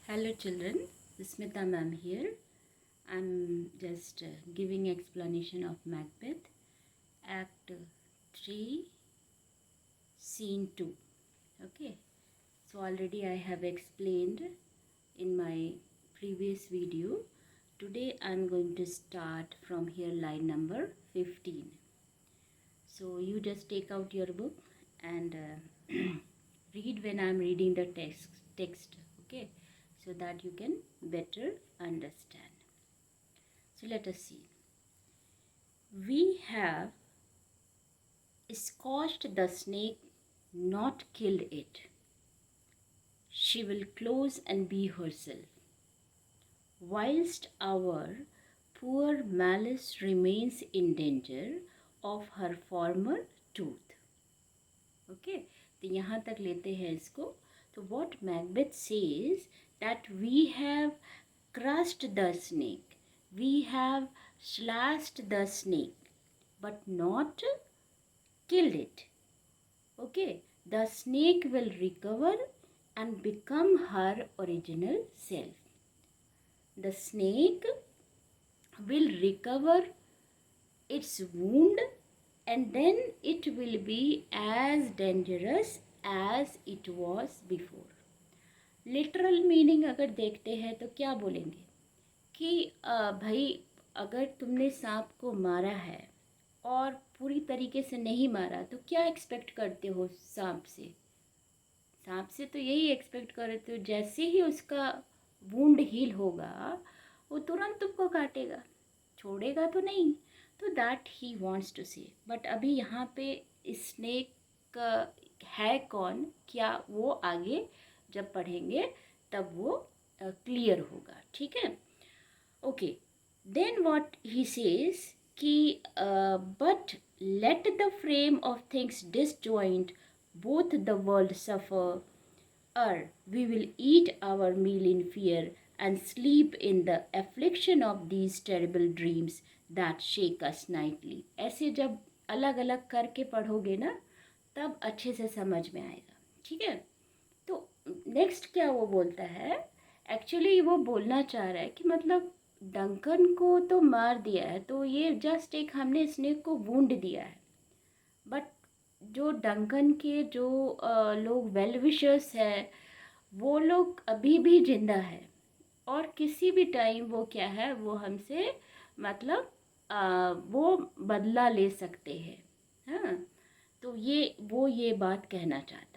Hello children, Smita ma'am here. I'm just giving explanation of Macbeth, Act 3, Scene 2. Okay, so already I have explained in my previous video. Today I'm going to start from here line number 15. So you just take out your book and read when I'm reading the text, okay, so that you can better understand. So let us see. We have scorched the snake, not killed it. She will close and be herself, whilst our poor Malice remains in danger of her former tooth. Okay, तो यहाँ तक लेते हैं इसको. तो what Macbeth says that we have crushed the snake, we have slashed the snake, but not killed it. Okay, the snake will recover and become her original self. The snake will recover its wound and then it will be as dangerous as it was before. Literal meaning अगर देखते हैं तो क्या बोलेंगे कि भाई अगर तुमने सांप को मारा है और पूरी तरीके से नहीं मारा तो क्या एक्सपेक्ट करते हो सांप से. सांप से तो यही एक्सपेक्ट करते हो जैसे ही उसका वुंड हील होगा वो तुरंत तुमको काटेगा, छोड़ेगा तो नहीं. तो दैट ही वांट्स टू से. बट अभी यहाँ पे स्नेक है कौन, क्या, वो आगे जब पढ़ेंगे तब वो क्लियर होगा. ठीक है. Okay, then what he says कि but let the frame of things disjoint, both the world suffer, or we will eat our meal in fear and sleep in the affliction of these terrible dreams that shake us nightly. ऐसे जब अलग अलग करके पढ़ोगे ना तब अच्छे से समझ में आएगा. ठीक है. तो नेक्स्ट क्या वो बोलता है, एक्चुअली वो बोलना चाह रहा है कि मतलब डंकन को तो मार दिया है तो ये जस्ट एक हमने स्नेक को वुंड दिया है. बट जो डंकन के जो लोग वेल विशर्स है वो लोग अभी भी जिंदा है और किसी भी टाइम वो क्या है वो हमसे मतलब वो बदला ले सकते हैं. हाँ, तो ये बात कहना चाहता है.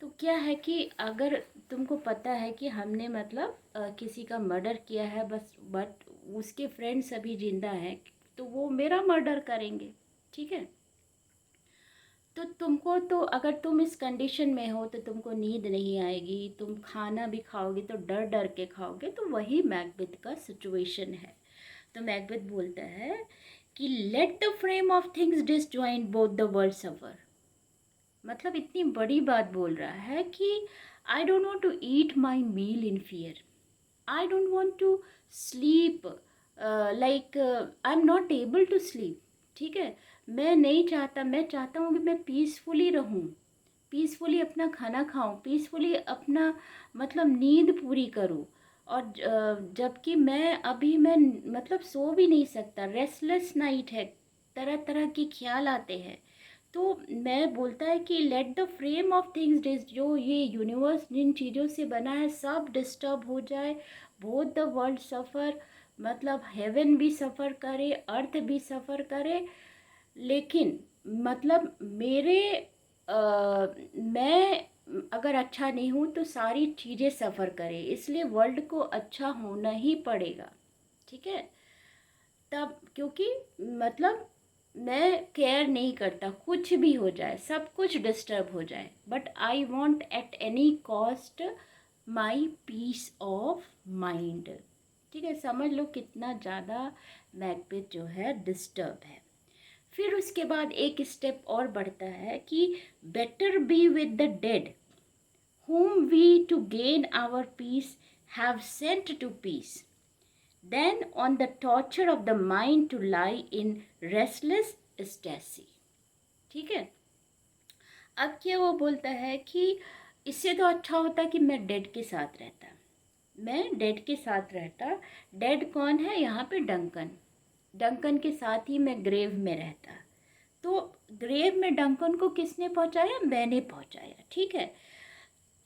तो क्या है कि अगर तुमको पता है कि हमने मतलब किसी का मर्डर किया है बट उसके फ्रेंड्स अभी जिंदा हैं तो वो मेरा मर्डर करेंगे. ठीक है. तो तुमको तो अगर तुम इस कंडीशन में हो तो तुमको नींद नहीं आएगी, तुम खाना भी खाओगे तो डर डर के खाओगे. तो वही मैकबेथ का सिचुएशन है. तो मैकबेथ बोलता है कि let the frame of things disjoint both the world suffer. मतलब इतनी बड़ी बात बोल रहा है कि I don't want to eat my meal in fear, I don't want to sleep like I am not able to sleep. ठीक है. मैं नहीं चाहता, मैं चाहता हूँ कि मैं पीसफुली रहूँ, पीसफुली अपना खाना खाऊं, पीसफुली अपना मतलब नींद पूरी करूँ. और जबकि मैं मतलब सो भी नहीं सकता, रेस्टलेस नाइट है, तरह तरह के ख्याल आते हैं. तो मैं बोलता है कि let the frame of things, जो ये यूनिवर्स जिन चीज़ों से बना है सब डिस्टर्ब हो जाए, बोथ द वर्ल्ड सफ़र, मतलब हेवन भी सफ़र करे, अर्थ भी सफ़र करे. लेकिन मतलब मैं अगर अच्छा नहीं हूँ तो सारी चीज़ें सफ़र करें, इसलिए वर्ल्ड को अच्छा होना ही पड़ेगा. ठीक है. तब क्योंकि मतलब मैं केयर नहीं करता, कुछ भी हो जाए, सब कुछ डिस्टर्ब हो जाए, but I want at any cost my peace of mind. ठीक है. समझ लो कितना ज़्यादा मैकबेथ जो है डिस्टर्ब है. फिर उसके बाद एक स्टेप और बढ़ता है कि better be with the dead whom we to gain our peace have sent to peace than on the torture of the mind to lie in restless ecstasy. ठीक है. अब क्या वो बोलता है कि इससे तो अच्छा होता कि मैं डेड के साथ रहता. मैं डेड के साथ रहता। डेड कौन है यहाँ पे? डंकन। डंकन के साथ ही मैं ग्रेव में रहता। तो ग्रेव में डंकन को किसने पहुंचाया? मैंने पहुंचाया, ठीक है।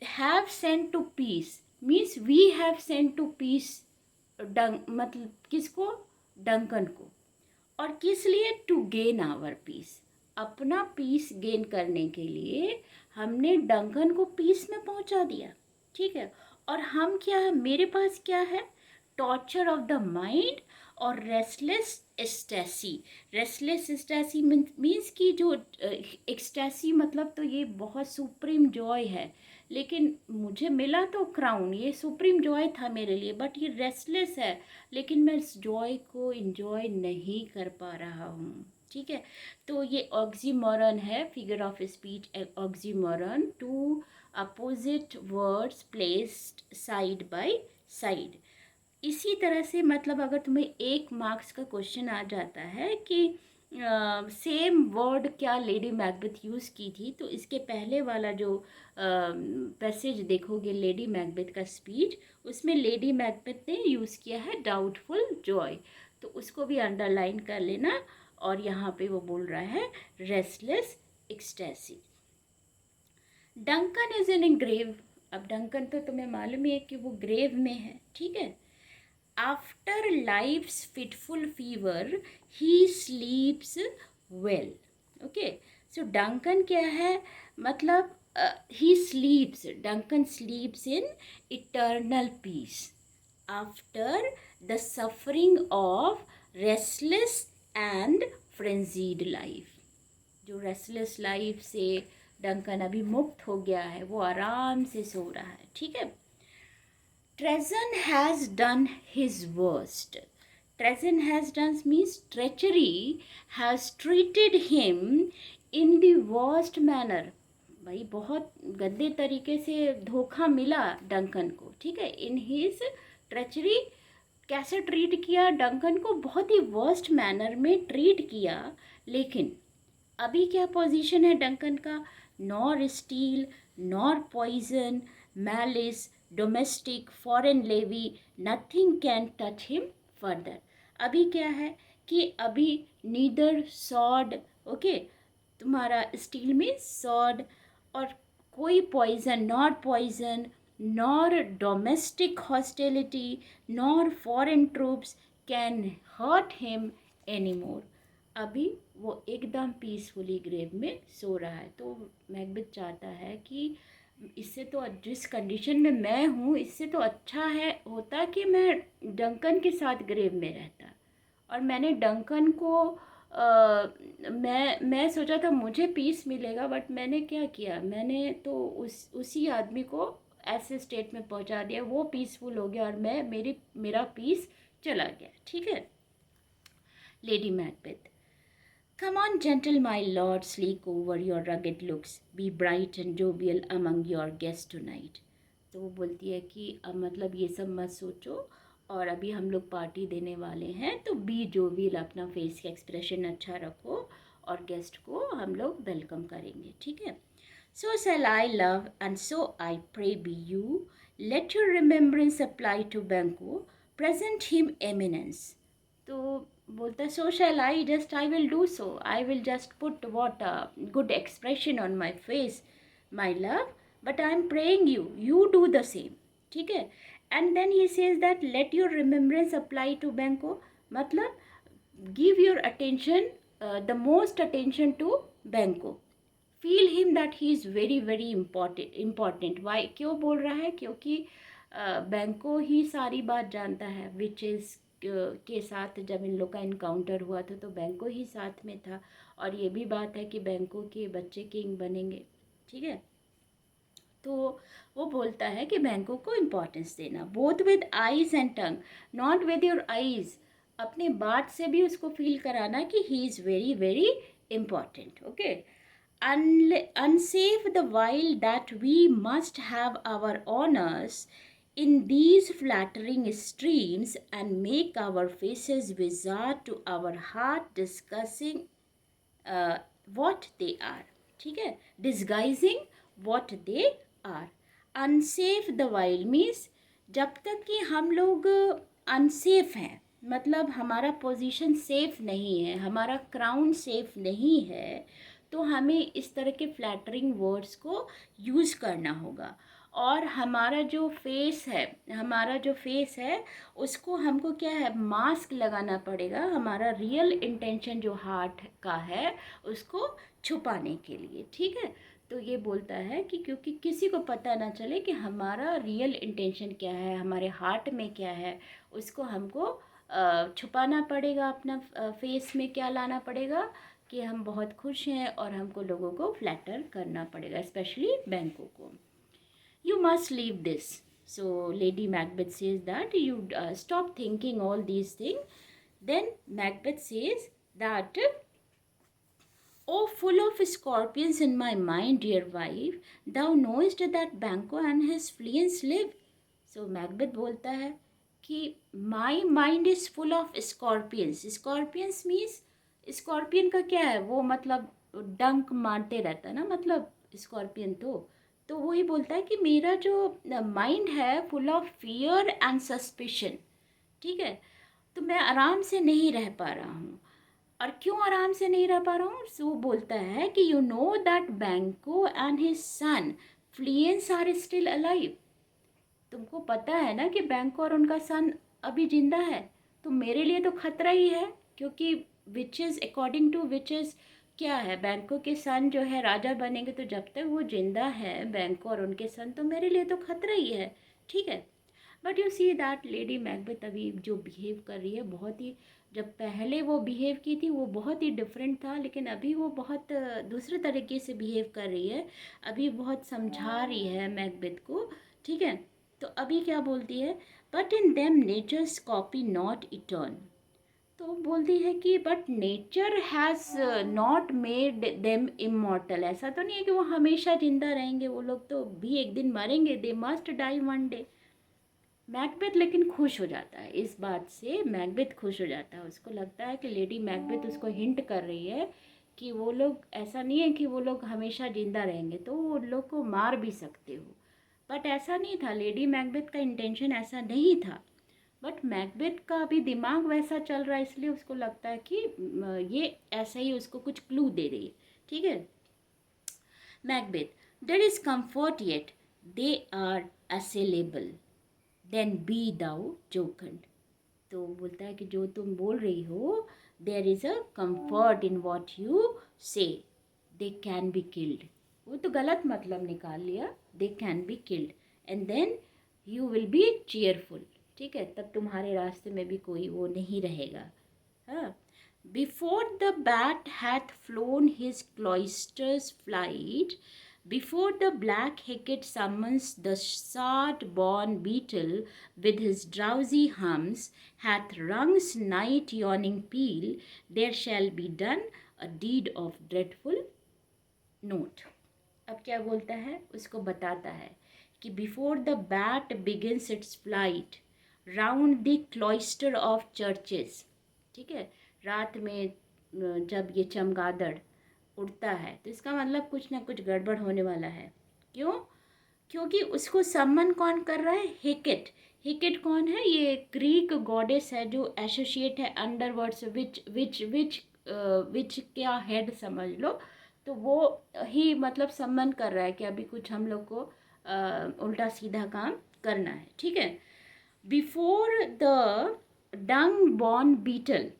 Have sent to peace means we have sent to peace मतलब किसको? डंकन को। और किस लिए? टू गेन आवर पीस, अपना पीस गेन करने के लिए हमने डंकन को पीस में पहुंचा दिया, ठीक है। और हम क्या है, मेरे पास क्या है? टॉर्चर ऑफ द माइंड और restless ecstasy. Restless ecstasy means कि जो एक्सटेसी मतलब तो ये बहुत सुप्रीम जॉय है, लेकिन मुझे मिला तो क्राउन, ये सुप्रीम जॉय था मेरे लिए, बट ये रेस्टलेस है, लेकिन मैं इस जॉय को इंजॉय नहीं कर पा रहा हूँ, ठीक है। तो ये ऑक्सीमोरन है, figure of speech oxymoron, two opposite words placed side by side. इसी तरह से मतलब अगर तुम्हें 1 मार्क्स का क्वेश्चन आ जाता है कि सेम वर्ड क्या लेडी मैकबेथ यूज़ की थी, तो इसके पहले वाला जो पैसेज देखोगे लेडी मैकबेथ का स्पीच, उसमें लेडी मैकबेथ ने यूज़ किया है डाउटफुल जॉय, तो उसको भी अंडरलाइन कर लेना। और यहाँ पे वो बोल रहा है restless ecstasy. Duncan is in a grave. अब डंकन तो तुम्हें मालूम ही है कि वो ग्रेव में है, ठीक है। After life's fitful fever he sleeps well. Okay, so Duncan क्या है? मतलब he sleeps, Duncan sleeps in eternal peace after the suffering of restless and frenzied life. जो रेस्टलेस लाइफ से डंकन अभी मुक्त हो गया है, वो आराम से सो रहा है, ठीक है। Treason has done his worst. Treason has done means treachery has treated him in the worst manner. भाई बहुत गंदे तरीके से धोखा मिला डंकन को, ठीक है। इन हिज ट्रेचरी कैसे ट्रीट किया डंकन को? बहुत ही वर्स्ट मैनर में ट्रीट किया। लेकिन अभी क्या पोजीशन है डंकन का? Nor steel nor poison malice domestic foreign levy nothing can touch him further. अभी क्या है कि अभी नीदर सॉड, ओके, तुम्हारा स्टील में सॉड, और कोई poison, nor poison nor domestic hostility nor foreign troops can hurt him any more. अभी वो एकदम पीसफुली ग्रेव में सो रहा है। तो मैकबेथ चाहता है कि इससे तो जिस कंडीशन में मैं हूँ, इससे तो अच्छा है होता कि मैं डंकन के साथ ग्रेव में रहता। और मैंने डंकन को मैं सोचा था मुझे पीस मिलेगा, बट मैंने क्या किया, मैंने तो उसी आदमी को ऐसे स्टेट में पहुंचा दिया, वो पीसफुल हो गया और मेरा पीस चला गया, ठीक है। Lady Macbeth, come on, gentle my lord, sleek over your rugged looks, be bright and jovial among your guests tonight. तो वो बोलती है कि अब मतलब ये सब मत सोचो, और अभी हम लोग पार्टी देने वाले हैं, तो बी जोवियल, अपना फेस का एक्सप्रेशन अच्छा रखो और गेस्ट को हम लोग वेलकम करेंगे, ठीक है। So shall I love and so I pray be you, let your remembrance apply to Banco, present him eminence. तो बोलता है so shall I, just I will do so, I will just put what a good expression on my face my love, but I am praying you do the same, ठीक है। And then he says that let your remembrance apply to Banquo, मतलब give your attention, the most attention to Banquo, feel him that he is very very important. Why, क्यों बोल रहा है? क्योंकि बैंको ही सारी बात जानता है, विच इज़ के साथ जब इन लोग का इनकाउंटर हुआ था तो बैंको ही साथ में था, और ये भी बात है कि बैंको के बच्चे किंग बनेंगे, ठीक है। तो वो बोलता है कि बैंको को इम्पोर्टेंस देना, both with eyes and tongue, not with your eyes, अपने बात से भी उसको फील कराना कि ही is very very important, okay. Unsafe the while that we must have our honors in these flattering streams and make our faces bizarre to our heart, discussing what they are, ठीक है, disguising what they are. Unsafe the while means जब तक कि हम लोग unsafe हैं, मतलब हमारा पोजीशन सेफ नहीं है, हमारा क्राउन सेफ नहीं है, तो हमें इस तरह के फ्लैटरिंग वर्ड्स को यूज़ करना होगा। और हमारा जो फेस है उसको हमको क्या है, मास्क लगाना पड़ेगा, हमारा रियल इंटेंशन जो हार्ट का है उसको छुपाने के लिए, ठीक है। तो ये बोलता है कि क्योंकि किसी को पता ना चले कि हमारा रियल इंटेंशन क्या है, हमारे हार्ट में क्या है, उसको हमको छुपाना पड़ेगा। अपना फेस में क्या लाना पड़ेगा कि हम बहुत खुश हैं, और हमको लोगों को फ्लैटर करना पड़ेगा, स्पेशली बैंकों को। You must leave this. So Lady Macbeth says that you stop thinking all these things. Then Macbeth says that, "Oh, full of scorpions in my mind, dear wife, thou knowest that Banquo and his fleets live." So Macbeth बोलता है कि my mind is full of scorpions. Scorpions means, scorpion का क्या है, वो मतलब डंक मारते रहता है ना, मतलब स्कॉर्पियन। तो वही बोलता है कि मेरा जो माइंड है full of fear and suspicion, ठीक है। तो मैं आराम से नहीं रह पा रहा हूँ। और क्यों आराम से नहीं रह पा रहा हूँ, सो बोलता है कि you know that Banquo and his son Fleance are still alive. तुमको पता है ना कि बैंको और उनका सन अभी जिंदा है। तो मेरे लिए तो खतरा ही है, क्योंकि विचेस, अकॉर्डिंग टू विचेस क्या है, बैंको के सन जो है राजा बनेंगे, तो जब तक वो जिंदा है बैंको और उनके सन, तो मेरे लिए तो खतरा ही है, ठीक है। But you see that lady Macbeth अभी जो बिहेव कर रही है, बहुत ही, जब पहले वो बिहेव की थी वो बहुत ही डिफरेंट था, लेकिन अभी वो बहुत दूसरे तरीके से बिहेव कर रही है। अभी बहुत समझा रही है मैकबेथ को, ठीक है। तो अभी क्या बोलती है, but in them nature's copy not eterne. तो बोलती है कि but nature has not made them immortal. ऐसा तो नहीं है कि वो हमेशा जिंदा रहेंगे, वो लोग तो भी एक दिन मरेंगे, they must die one day. Macbeth लेकिन खुश हो जाता है इस बात से, मैकबेथ खुश हो जाता है, उसको लगता है कि लेडी मैकबेथ उसको हिंट कर रही है कि वो लोग, ऐसा नहीं है कि वो लोग हमेशा जिंदा रहेंगे, तो वो लोग को मार भी सकते हो। बट ऐसा नहीं था, लेडी मैकबेथ का इंटेंशन ऐसा नहीं था। बट मैकबेथ का अभी दिमाग वैसा चल रहा है, इसलिए उसको लगता है कि ये ऐसा ही उसको कुछ क्लू दे रही है, ठीक है। Macbeth, there is comfort yet, they are assailable, then be thou jocund. तो बोलता है कि जो तुम बोल रही हो, there is a comfort in what you say, they can be killed. वो तो गलत मतलब निकाल लिया, they can be killed, and then you will be cheerful, ठीक है, तब तुम्हारे रास्ते में भी कोई वो नहीं रहेगा। हाँ, before the bat hath flown his cloistered flight, before the black hicket summons the shard-born beetle with his drowsy hums, hath rung's night yawning peal, there shall be done a deed of dreadful note. अब क्या बोलता है, उसको बताता है कि before the bat begins it's flight round the cloister of churches, ठीक है, रात में जब ये चमगादड़ उड़ता है, तो इसका मतलब कुछ ना कुछ गड़बड़ होने वाला है। क्यों? क्योंकि उसको सम्मन कौन कर रहा है, हिकेट। हिकेट कौन है, ये ग्रीक गॉडेस है जो एसोसिएट है अंडरवर्ड्स विच विच विच विच क्या हेड समझ लो। तो वो ही मतलब सम्मन कर रहा है कि अभी कुछ हम लोग को उल्टा सीधा काम करना है, ठीक है। Before the dung born beetle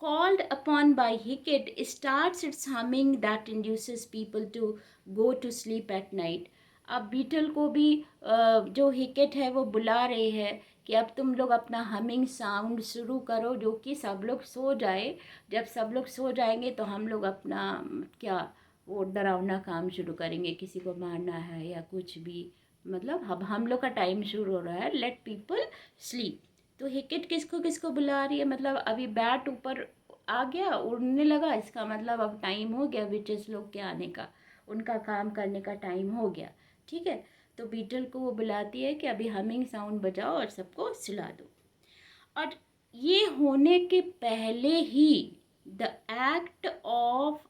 called upon by Hicket starts its humming that induces people to go to sleep at night. अब बीटल को भी जो हिकेट है वो बुला रहे हैं कि अब तुम लोग अपना हमिंग साउंड शुरू करो, जो कि सब लोग सो जाए। जब सब लोग सो जाएंगे तो हम लोग अपना क्या वो डरावना काम शुरू करेंगे, किसी को मारना है या कुछ भी, मतलब अब हम लोग का टाइम शुरू हो रहा है, लेट पीपल स्लीप। तो हिकेट किसको किसको बुला रही है, मतलब अभी बैट ऊपर आ गया, उड़ने लगा, इसका मतलब अब टाइम हो गया विचेस लोग के आने का, उनका काम करने का टाइम हो गया, ठीक है। तो बीटल को वो बुलाती है कि अभी हमिंग साउंड बजाओ और सबको सुला दो। और ये होने के पहले ही the act of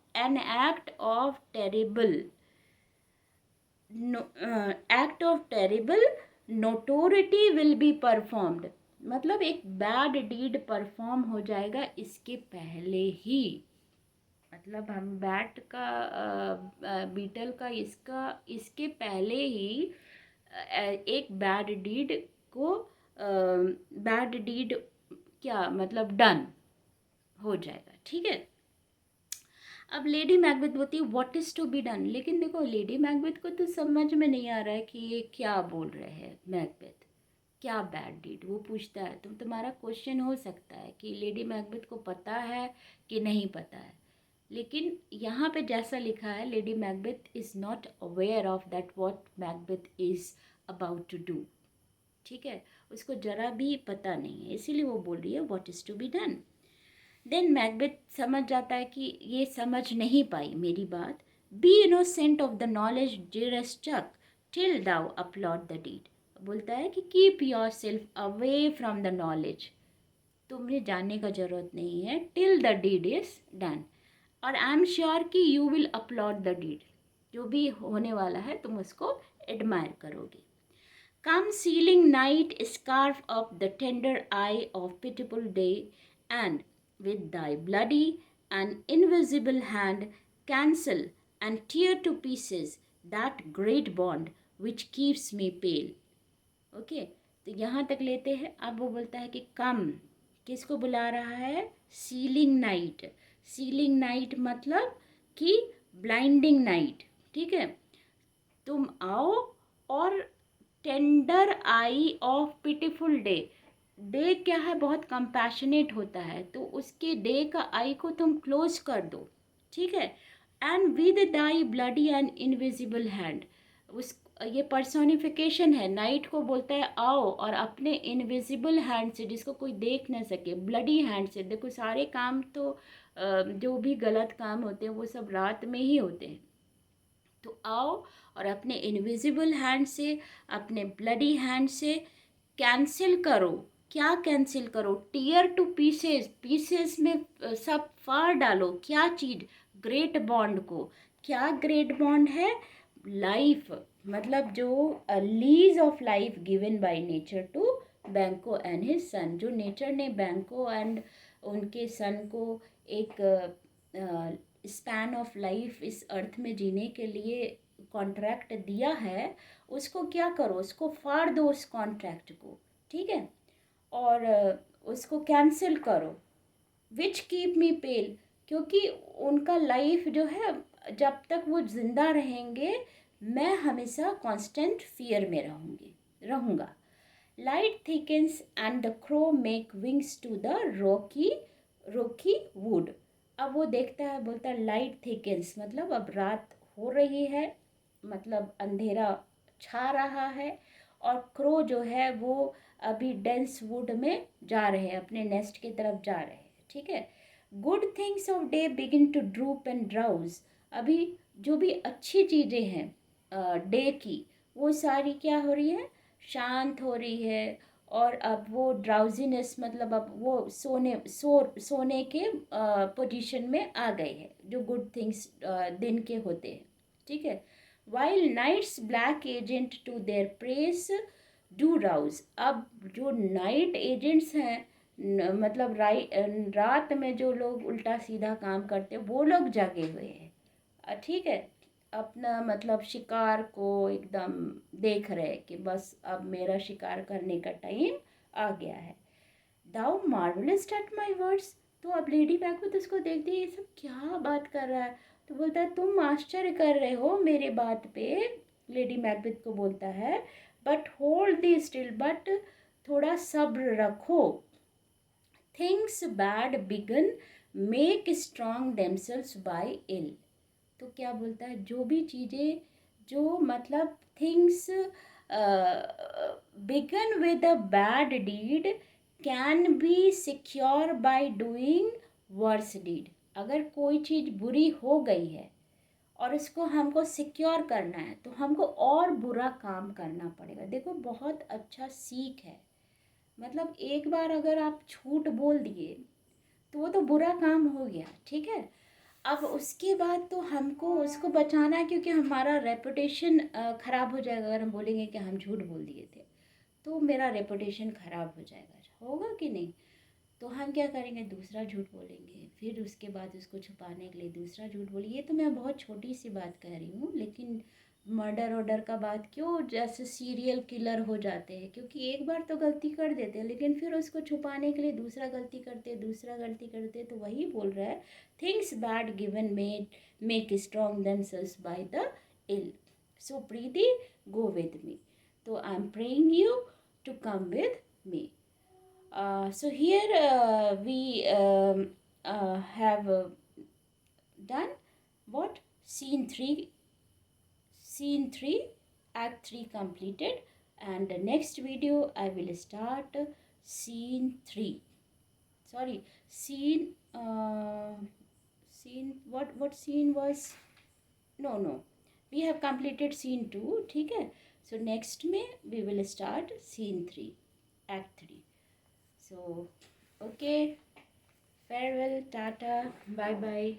terrible notoriety will be performed, मतलब एक बैड डीड परफॉर्म हो जाएगा इसके पहले ही। मतलब हम बैट का बीटल का इसके पहले ही एक बैड डीड को बैड डीड क्या मतलब डन हो जाएगा, ठीक है। अब लेडी मैकबेथ बोलती है what is to be done, लेकिन देखो लेडी मैकबेथ को तो समझ में नहीं आ रहा है कि ये क्या बोल रहे हैं मैकबेथ, क्या बैड डीड। वो पूछता है, तो तुम्हारा क्वेश्चन हो सकता है कि लेडी मैकबेथ को पता है कि नहीं पता है, लेकिन यहाँ पे जैसा लिखा है Lady Macbeth is not aware of that what Macbeth is about to do, ठीक है, उसको ज़रा भी पता नहीं है, इसीलिए वो बोल रही है what is to be done. Then Macbeth समझ जाता है कि ये समझ नहीं पाई मेरी बात। Be innocent of the knowledge dearest chuck till thou applaud the deed, बोलता है कि keep yourself away from the knowledge, तुम्हें जानने का ज़रूरत नहीं है till the deed is done, और आई एम श्योर कि you will applaud the deed, जो भी होने वाला है तुम उसको एडमायर करोगे। Come seeling night scarf up the tender eye of pitiful day, and with thy bloody and invisible hand cancel and tear to pieces that great bond which keeps me pale। Okay, तो यहाँ तक लेते हैं। अब वो बोलता है कि कम, किसको बुला रहा है, सीलिंग नाइट। सीलिंग नाइट मतलब कि ब्लाइंडिंग नाइट, ठीक है, तुम आओ और tender I of pitiful day, day क्या है बहुत कंपैशनेट होता है, तो उसके डे का आई को तुम क्लोज कर दो, ठीक है। And with thy bloody and invisible hand, उस ये पर्सोनिफिकेशन है, नाइट को बोलता है आओ और अपने इनविजिबल हैंड से, जिसको कोई देख ना सके, ब्लडी हैंड से, देखो सारे काम तो जो भी गलत काम होते हैं वो सब रात में ही होते हैं, तो आओ और अपने इनविजिबल हैंड से, अपने ब्लडी हैंड से कैंसिल करो। क्या कैंसिल करो, टीयर टू पीसेस, पीसेस में सब फाड़ डालो, क्या चीज़, ग्रेट बॉन्ड को। क्या ग्रेट बॉन्ड है, लाइफ, मतलब जो lease of life given by nature to Banquo and his son, जो नेचर ने बैंको एंड उनके सन को एक स्पैन ऑफ लाइफ इस अर्थ में जीने के लिए कॉन्ट्रैक्ट दिया है, उसको क्या करो, उसको फाड़ दो उस कॉन्ट्रैक्ट को, ठीक है, और उसको कैंसिल करो। विच कीप मी पेल, क्योंकि उनका लाइफ जो है, जब तक वो जिंदा रहेंगे मैं हमेशा कांस्टेंट फियर में रहूँगा। Light thickens and the crow make wings to the rooky wood. अब वो देखता है, बोलता है लाइट थिकन्स मतलब अब रात हो रही है, मतलब अंधेरा छा रहा है, और क्रो जो है वो अभी डेंस वुड में जा रहे हैं, अपने नेस्ट की तरफ जा रहे हैं, ठीक है। Good things of day begin to droop and drowse, अभी जो भी अच्छी चीज़ें हैं डे की, वो सारी क्या हो रही है, शांत हो रही है, और अब वो ड्राउजीनेस मतलब अब वो सोने के पोजीशन में आ गए हैं, जो गुड थिंग्स दिन के होते हैं, ठीक है। While night's black agents to their preys do rouse, अब जो नाइट एजेंट्स हैं मतलब रात में जो लोग उल्टा सीधा काम करते हैं वो लोग जागे हुए हैं, ठीक है, अपना मतलब शिकार को एकदम देख रहे कि बस अब मेरा शिकार करने का टाइम आ गया है। दाउ मार्वलस एट माई वर्ड्स, तो अब लेडी मैकबेथ उसको देखती है, ये सब क्या बात कर रहा है, तो बोलता है तुम आश्चर्य कर रहे हो मेरे बात पे, लेडी मैकबेथ को बोलता है, but hold thee still, but थोड़ा सब्र रखो। Things bad begun make strong themselves by ill, तो क्या बोलता है, जो भी चीज़ें जो मतलब things begun with a bad deed can be secure by doing worse deed, अगर कोई चीज़ बुरी हो गई है और इसको हमको सिक्योर करना है तो हमको और बुरा काम करना पड़ेगा। देखो बहुत अच्छा सीख है, मतलब एक बार अगर आप झूठ बोल दिए तो वो तो बुरा काम हो गया, ठीक है। अब उसके बाद तो हमको उसको बचाना है, क्योंकि हमारा रेपुटेशन ख़राब हो जाएगा अगर हम बोलेंगे कि हम झूठ बोल दिए थे। तो मेरा रेपुटेशन ख़राब हो जाएगा, होगा कि नहीं? तो हम क्या करेंगे, दूसरा झूठ बोलेंगे, फिर उसके बाद उसको छुपाने के लिए दूसरा झूठ बोलेंगे। ये तो मैं बहुत छोटी सी बात कह रही हूँ, लेकिन मर्डर ऑर्डर का बात क्यों जैसे सीरियल किलर हो जाते हैं, क्योंकि एक बार तो गलती कर देते हैं लेकिन फिर उसको छुपाने के लिए दूसरा गलती करते, दूसरा गलती करते। तो वही बोल रहा है, things bad given make strong themselves by the ill. So prithee, go with me. तो I am praying you to come with me. So here we have done what? Scene 3, Act 3 completed, and the next video I will start scene 3. Sorry, scene what scene was? No, we have completed scene 2, ठीक है? So next में we will start scene 3, Act 3. So, okay, farewell, tata, bye bye.